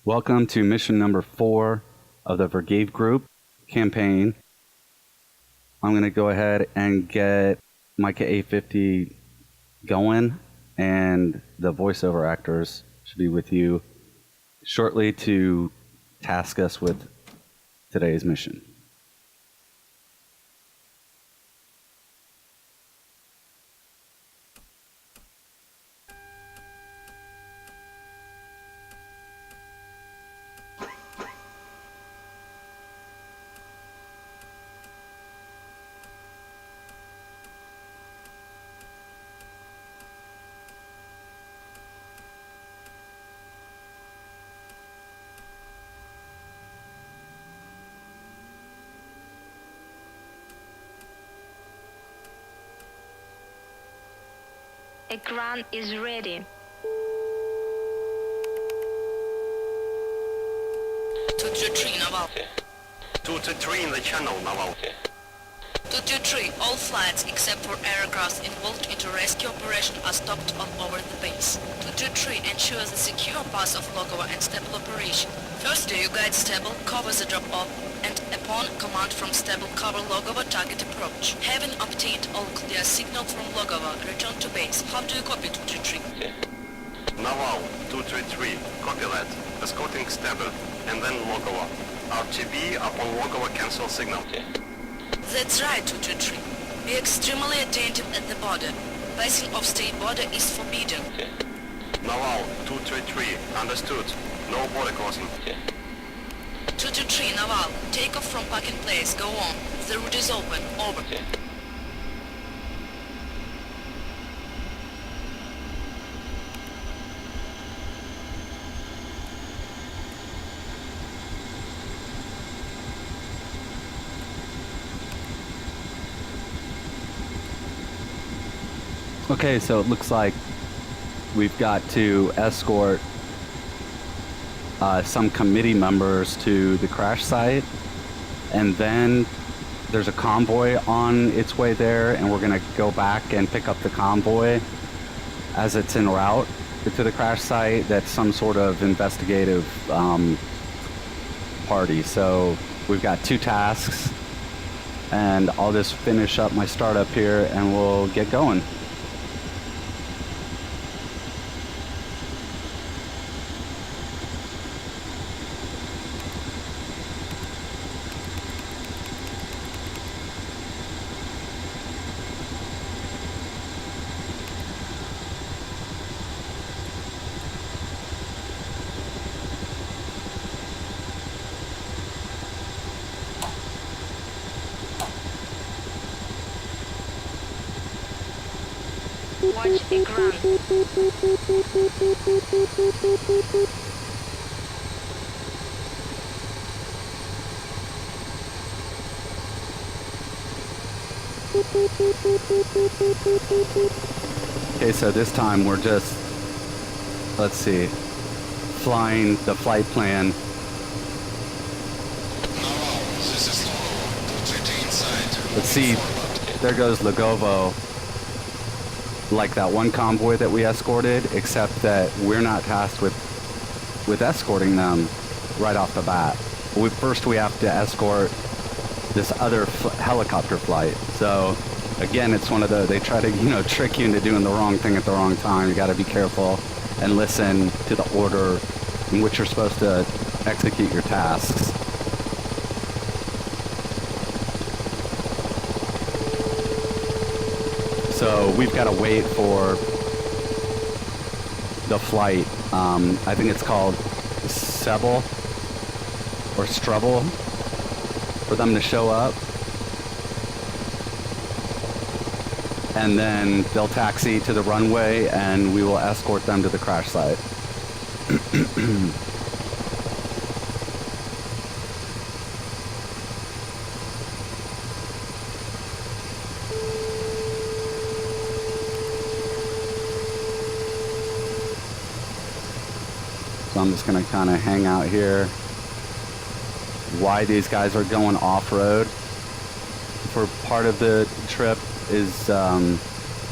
Welcome to mission number 4 of the Vergeev Group campaign. I'm going to go ahead and get my Ka-50 going, and the voiceover actors should be with you shortly to task us with today's mission. Ekran is ready. 223 Naval. 223 in the channel, Naval. 223, all flights except for aircraft involved into rescue operation are stopped all over the base. 223 ensures the secure pass of Logovo and stable operation. Firstly, you guide stable, cover the drop-off, and upon command from stable, cover Logovo target approach. Having obtained all clear signal from Logovo, return to base. How do you copy 223? Naval, 233, copy that. Escorting stable, and then Logovo. RTB upon Logovo cancel signal. That's right, 223. Be extremely attentive at the border. Passing of state border is forbidden. Naval, 233, understood. No border crossing. 223 Naval, take off from parking place, go on. The route is open, over. Okay, so it looks like we've got to escort some committee members to the crash site, and then there's a convoy on its way there, and we're going to go back and pick up the convoy as it's en route to the crash site. That's some sort of investigative party. So we've got 2 tasks, and I'll just finish up my startup here and we'll get going. Watch Ekran. Okay, so this time we're just, let's see, flying the flight plan. Let's see, there goes Logovo, like that one convoy that we escorted, except that we're not tasked with escorting them right off the bat. First we have to escort this other helicopter flight. So again, it's one of the, they try to, trick you into doing the wrong thing at the wrong time. You got to be careful and listen to the order in which you're supposed to execute your tasks. So we've got to wait for the flight. I think it's called Sebel or Strubble, for them to show up. And then they'll taxi to the runway and we will escort them to the crash site. So I'm just going to kind of hang out here. Why these guys are going off-road for part of the trip is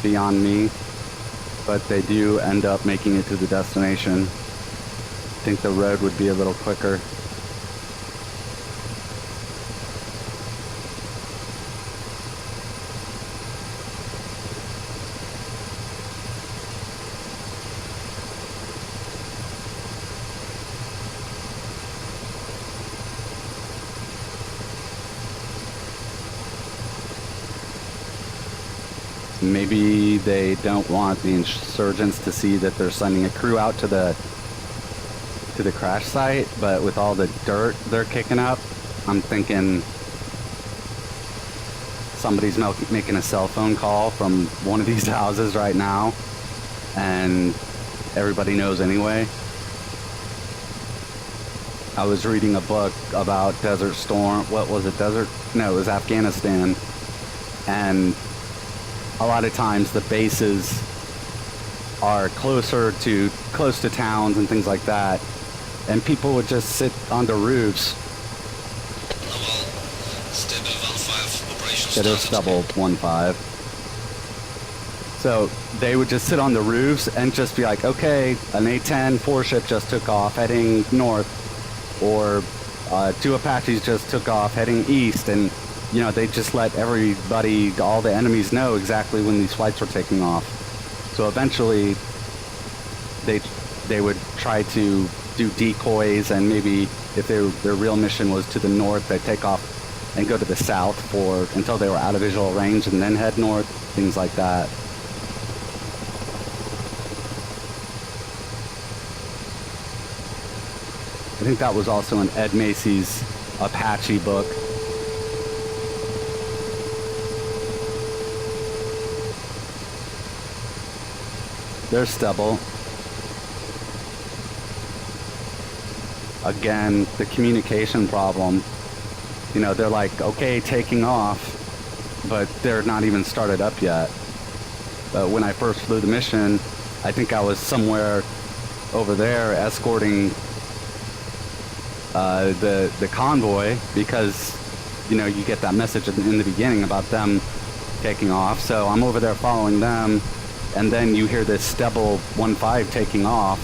beyond me, but they do end up making it to the destination. think the road would be a little quicker. Maybe they don't want the insurgents to see that they're sending a crew out to the crash site, but with all the dirt they're kicking up, I'm thinking somebody's making a cell phone call from one of these houses right now, and everybody knows anyway. I was reading a book about Desert Storm. What was it? No, it was Afghanistan. And a lot of times the bases are close to towns and things like that, and people would just sit on the roofs. It is stubble 1-5. So they would just sit on the roofs and just be like, okay, an A-10 4-ship just took off heading north, or 2 Apaches just took off heading east, and you know, they just let everybody, all the enemies, know exactly when these flights were taking off. So eventually, they would try to do decoys, and maybe if their real mission was to the north, they'd take off and go to the south until they were out of visual range, and then head north, things like that. I think that was also in Ed Macy's Apache book. There's stubble. Again, the communication problem. You know, they're like, okay, taking off, but they're not even started up yet. When I first flew the mission, I think I was somewhere over there escorting the convoy, because, you know, you get that message in the beginning about them taking off. So I'm over there following them. And then you hear this stubble 1-5 taking off,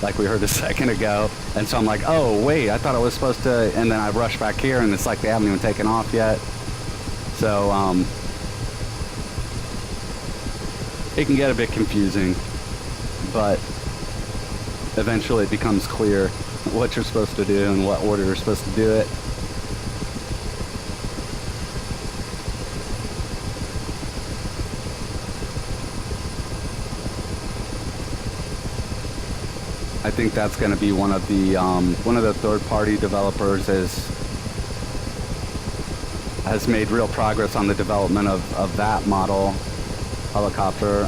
like we heard a second ago. And so I'm like, oh, wait, I thought I was supposed to... And then I rush back here, and it's like they haven't even taken off yet. So, it can get a bit confusing. But eventually it becomes clear what you're supposed to do and what order you're supposed to do it. I think that's going to be one of the third-party developers has made real progress on the development of that model helicopter.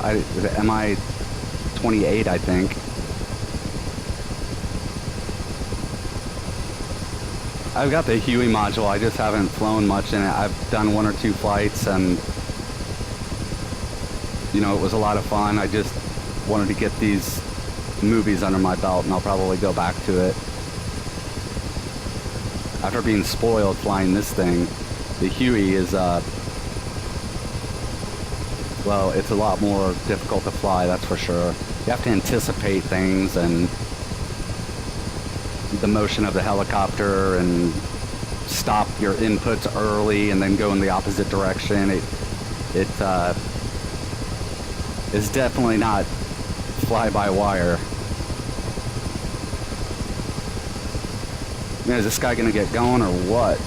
MI-28, I think. I've got the Huey module. I just haven't flown much in it. I've done 1 or 2 flights, and you know, it was a lot of fun. I just wanted to get these movies under my belt, and I'll probably go back to it. After being spoiled flying this thing, the Huey is well, it's a lot more difficult to fly, that's for sure. You have to anticipate things and the motion of the helicopter, and stop your inputs early and then go in the opposite direction. It is definitely not fly-by-wire. Man, is this guy gonna get going or what?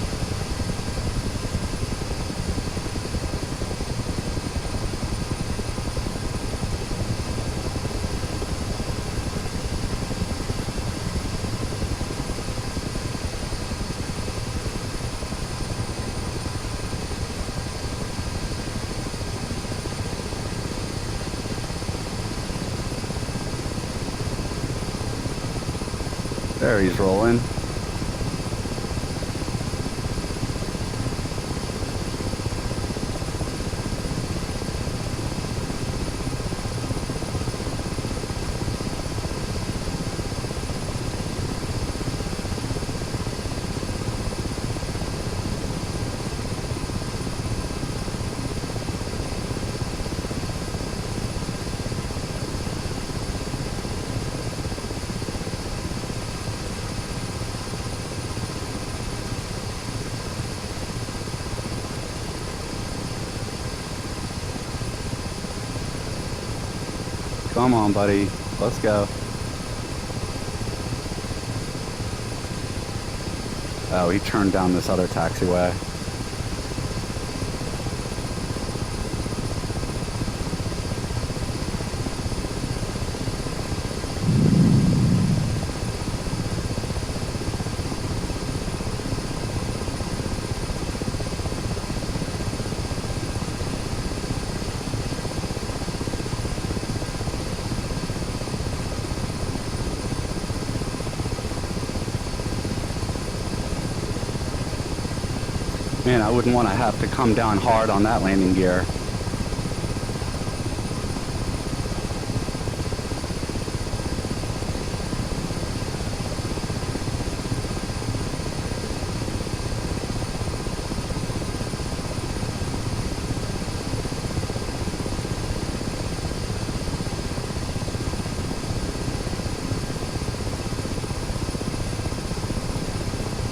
There, he's rolling. Come on, buddy. Let's go. Oh, he turned down this other taxiway. Man, I wouldn't want to have to come down hard on that landing gear.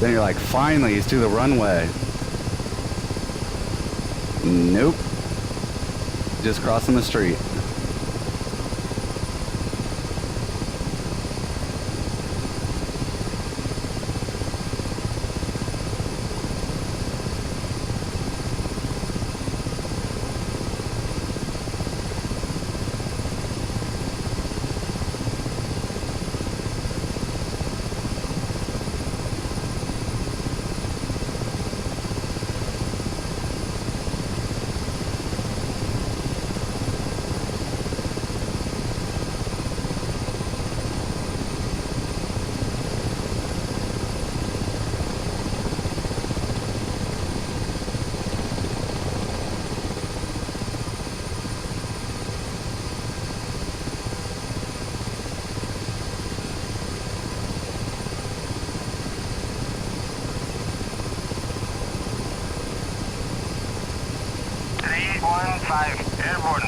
Then you're like, finally, he's to the runway. Nope. Just crossing the street. Airborne.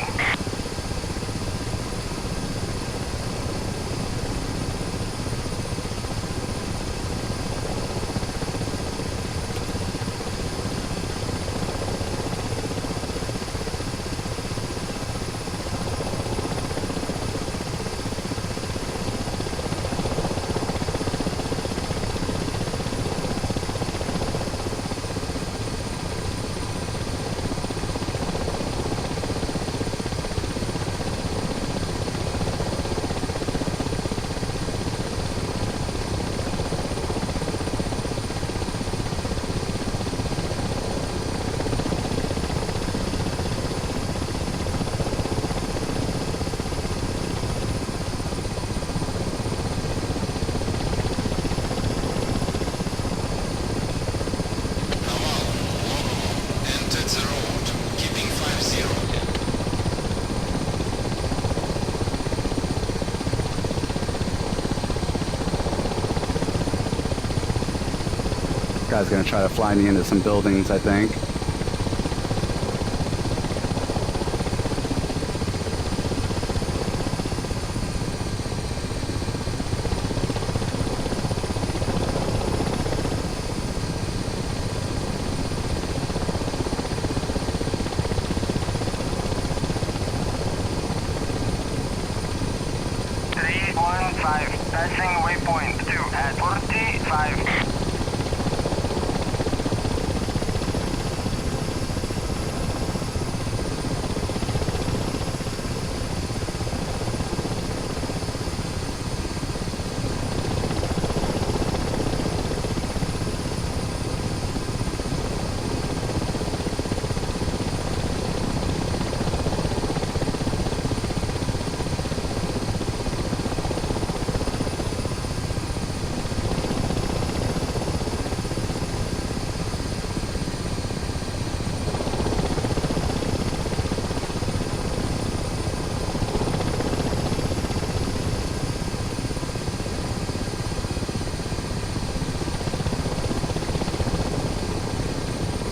Guy's gonna try to fly me into some buildings, I think. Passing waypoint 2 at 45.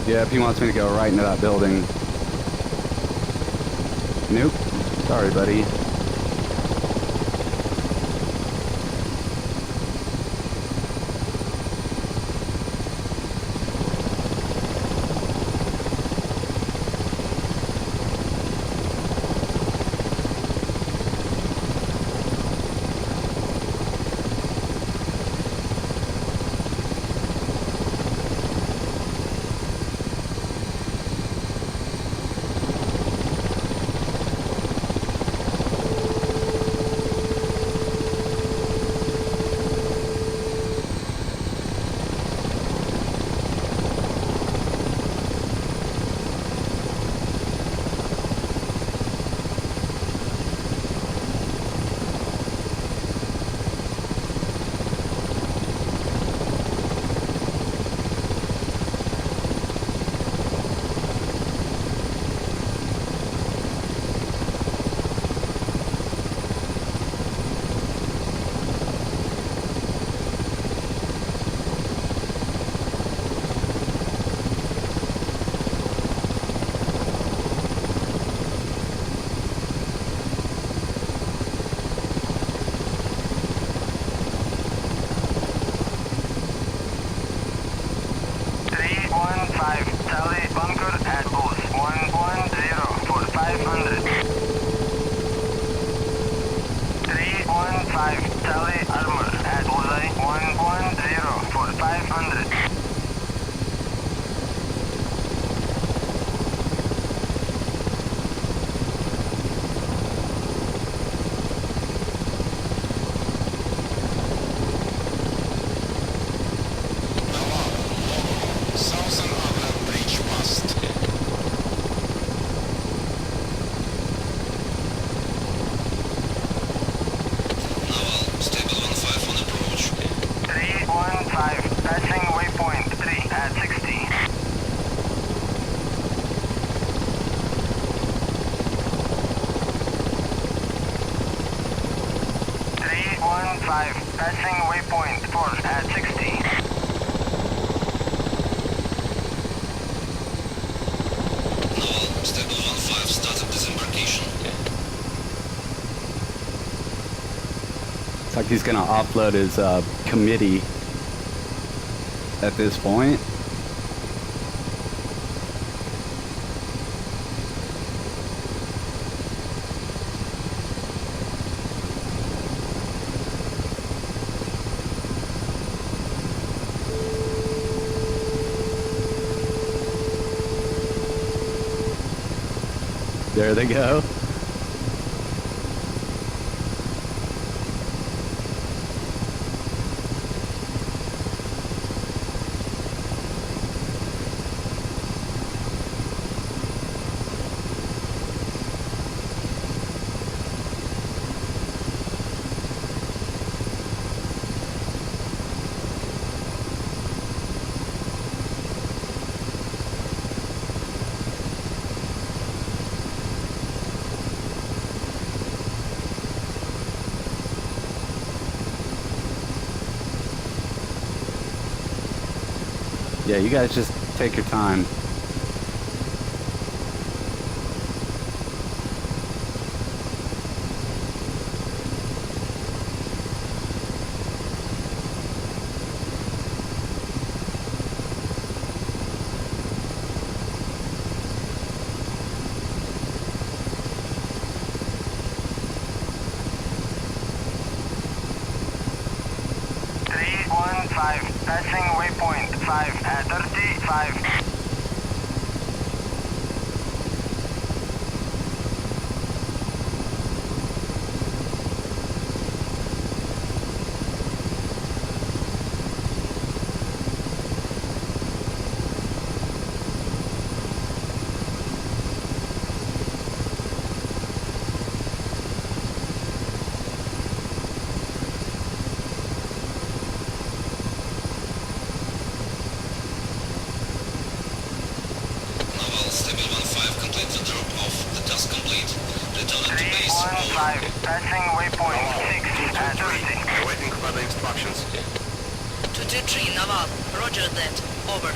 Yep, he wants me to go right into that building. Nope. Sorry, buddy. passing waypoint 4 at 60. Naval, stable 1-5, started disembarkation. It's like he's gonna offload his committee at this point. There they go. Yeah, you guys just take your time. Passing waypoint 5 at 35. Passing waypoint 6 at 30. Awaiting further instructions. 223, Naval. Roger that. Over.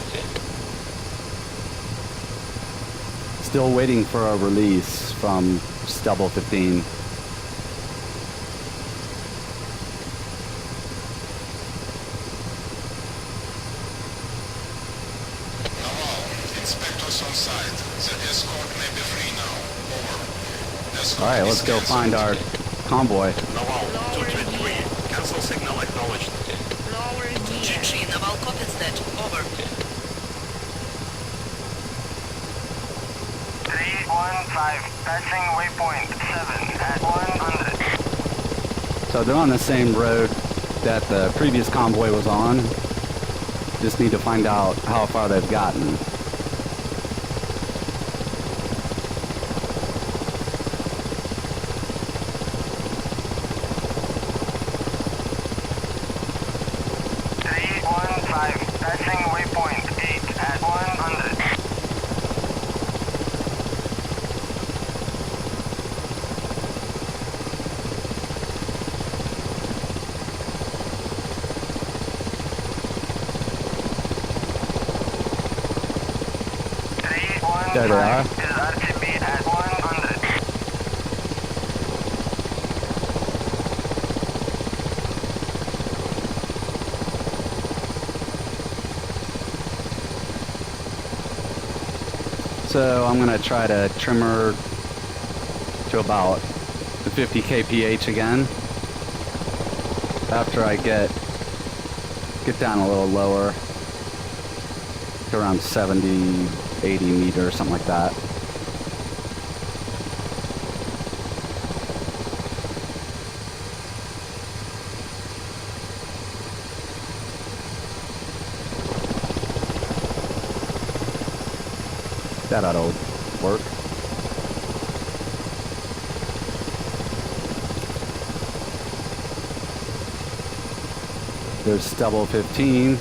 Still waiting for a release from Stubble 15. Inspectors on site. The escort may be free now. Over. Escort Alright, let's is go cancelled. find our convoy. Naval, 233. Cancel signal acknowledged. Lower gear. 223, Naval copies that. Over. 315. Passing waypoint 7 at 100. So they're on the same road that the previous convoy was on. Just need to find out how far they've gotten. Passing waypoint 8 at 100. There they are. Is RTB at 100. So I'm gonna try to trim her to about the 50 kph again after I get down a little lower to around 70, 80 meters, something like that. That ought to work. There's Stubble 15.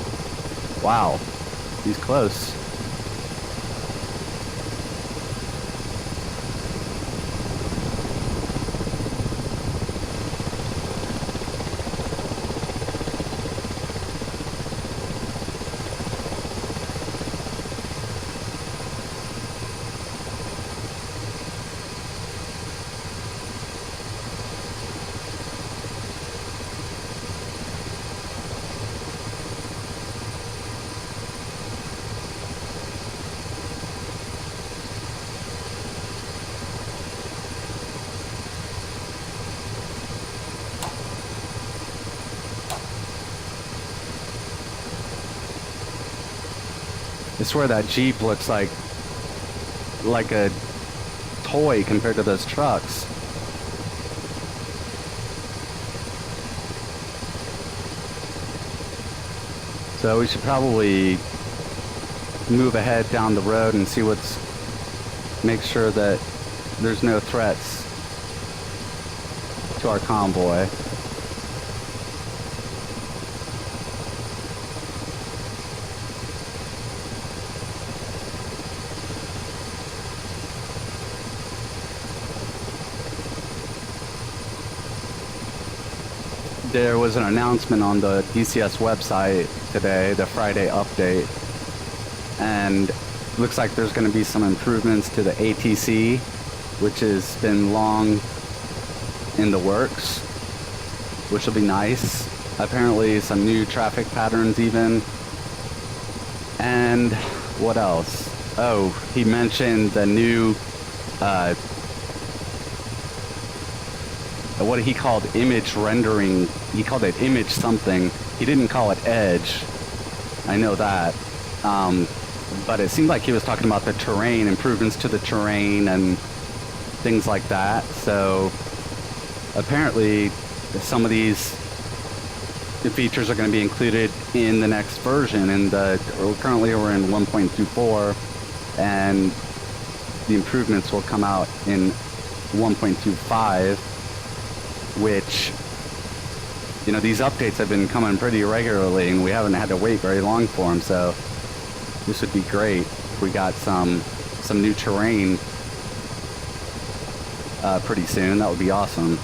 Wow, he's close. I swear that Jeep looks like a toy compared to those trucks. So we should probably move ahead down the road and see make sure that there's no threats to our convoy. There was an announcement on the DCS website today, the Friday update, and looks like there's going to be some improvements to the ATC, which has been long in the works, which will be nice. Apparently some new traffic patterns even. And what else? Oh, he mentioned the new what he called image rendering. He called it image something. He didn't call it edge. I know that. But it seemed like he was talking about the terrain, improvements to the terrain and things like that. So apparently some of these features are going to be included in the next version. And currently we're in 1.24, and the improvements will come out in 1.25, which, you know, these updates have been coming pretty regularly, and we haven't had to wait very long for them. So this would be great if we got some new terrain pretty soon. That would be awesome.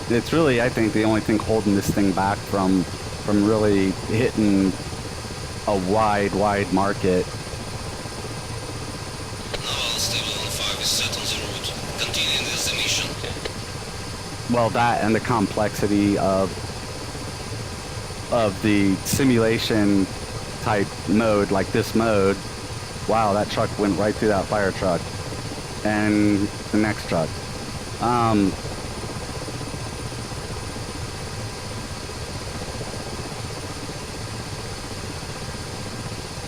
It's really, I think, the only thing holding this thing back from really hitting a wide market. Well, that and the complexity of the simulation type mode, like this mode. Wow, that truck went right through that fire truck. And the next truck.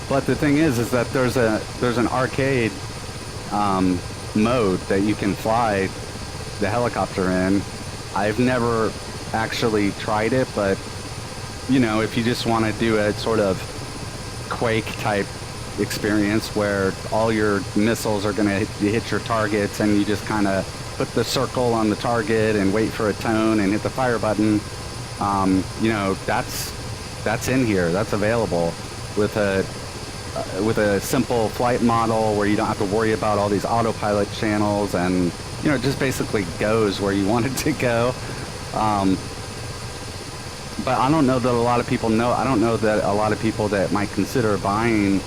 But the thing is that there's an arcade mode that you can fly the helicopter in. I've never actually tried it, but you know, if you just want to do a sort of Quake type experience where all your missiles are going to hit your targets, and you just kind of put the circle on the target and wait for a tone and hit the fire button, you know, that's in here. That's available with a simple flight model where you don't have to worry about all these autopilot channels, and you know, it just basically goes where you want it to go. But I don't know that a lot of people know. I don't know that a lot of people that might consider buying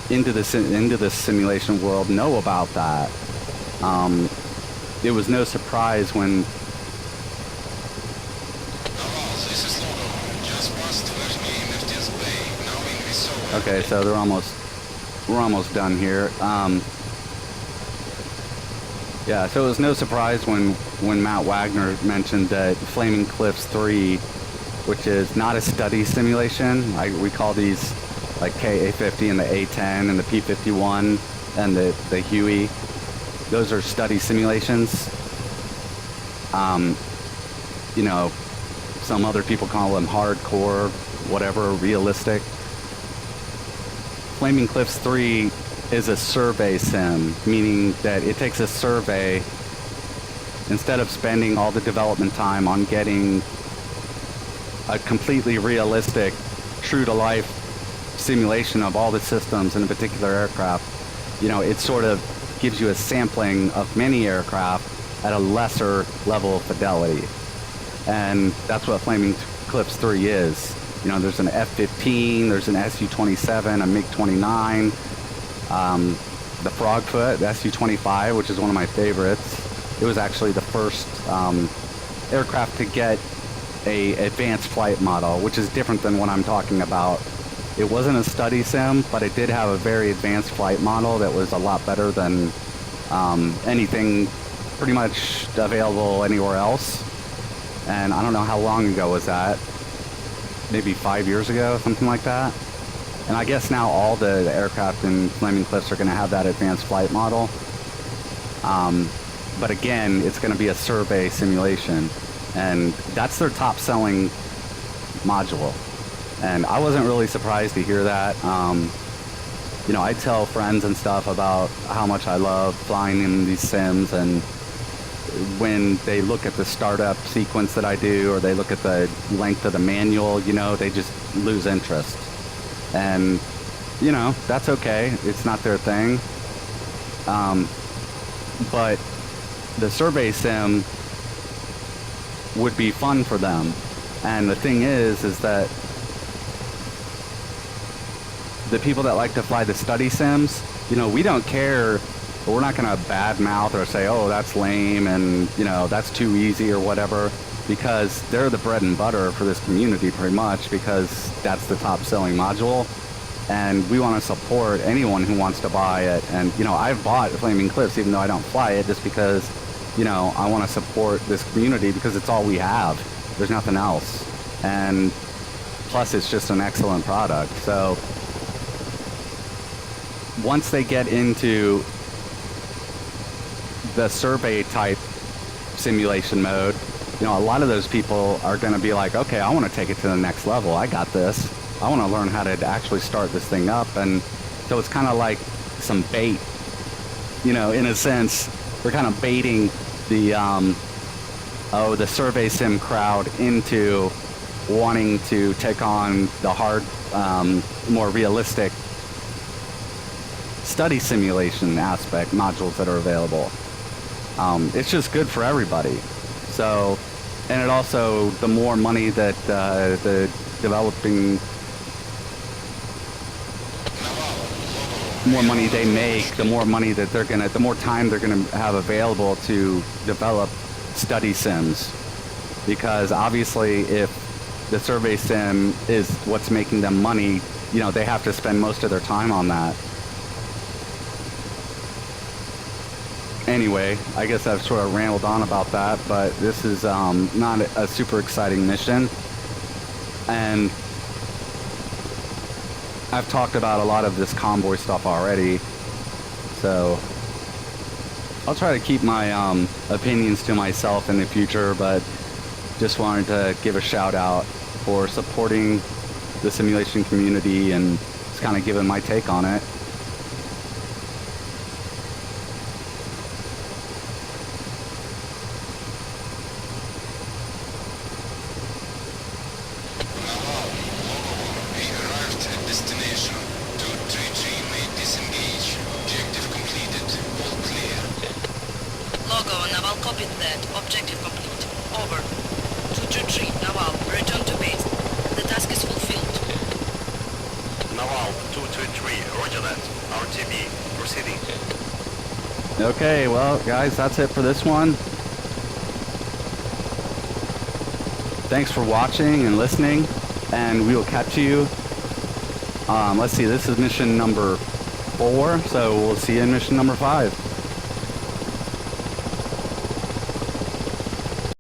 into this simulation world know about that. It was no surprise when. Okay, so we're almost done here. Yeah, so it was no surprise when Matt Wagner mentioned that Flaming Cliffs 3, which is not a study simulation. We call these like Ka-50 and the A-10 and the P-51 and the Huey. Those are study simulations. You know, some other people call them hardcore, whatever, realistic. Flaming Cliffs 3 is a survey sim, meaning that it takes a survey. Instead of spending all the development time on getting a completely realistic, true-to-life simulation of all the systems in a particular aircraft, you know, it sort of gives you a sampling of many aircraft at a lesser level of fidelity. And that's what Flaming Cliffs 3 is. You know, there's an F-15, there's an Su-27, a MiG-29, the Frogfoot, the Su-25, which is one of my favorites. It was actually the first aircraft to get a advanced flight model, which is different than what I'm talking about. It wasn't a study sim, but it did have a very advanced flight model that was a lot better than anything pretty much available anywhere else. And I don't know how long ago was that. maybe 5 years ago, something like that. And I guess now all the aircraft in Flaming Cliffs are going to have that advanced flight model. But again, it's going to be a survey simulation, and that's their top selling module. And I wasn't really surprised to hear that. You know, I tell friends and stuff about how much I love flying in these sims, and when they look at the startup sequence that I do, or they look at the length of the manual, you know, they just lose interest. And, you know, that's okay. It's not their thing. But the survey sim would be fun for them. And the thing is that the people that like to fly the study sims, you know, we don't care. We're not going to badmouth or say, oh, that's lame and, you know, that's too easy or whatever, because they're the bread and butter for this community pretty much, because that's the top selling module. And we want to support anyone who wants to buy it. And, you know, I've bought Flaming Cliffs even though I don't fly it, just because, you know, I want to support this community because it's all we have. There's nothing else. And plus it's just an excellent product. So once they get into the survey type simulation mode, you know, a lot of those people are going to be like, okay, I want to take it to the next level. I got this. I want to learn how to actually start this thing up. And so it's kind of like some bait, you know, in a sense. We're kind of baiting the, the survey sim crowd into wanting to take on the hard, more realistic study simulation aspect modules that are available. It's just good for everybody. So, and it also, the more money that the developing, more money they make, the more money that they're gonna, the more time they're gonna have available to develop study sims. Because obviously, if the survey sim is what's making them money, you know, they have to spend most of their time on that. Anyway, I guess I've sort of rambled on about that, but this is not a super exciting mission. And I've talked about a lot of this convoy stuff already, so I'll try to keep my opinions to myself in the future, but just wanted to give a shout out for supporting the simulation community and just kind of giving my take on it. Okay, well, guys, that's it for this one. Thanks for watching and listening, and we will catch you. Let's see, this is mission number 4, so we'll see you in mission number 5.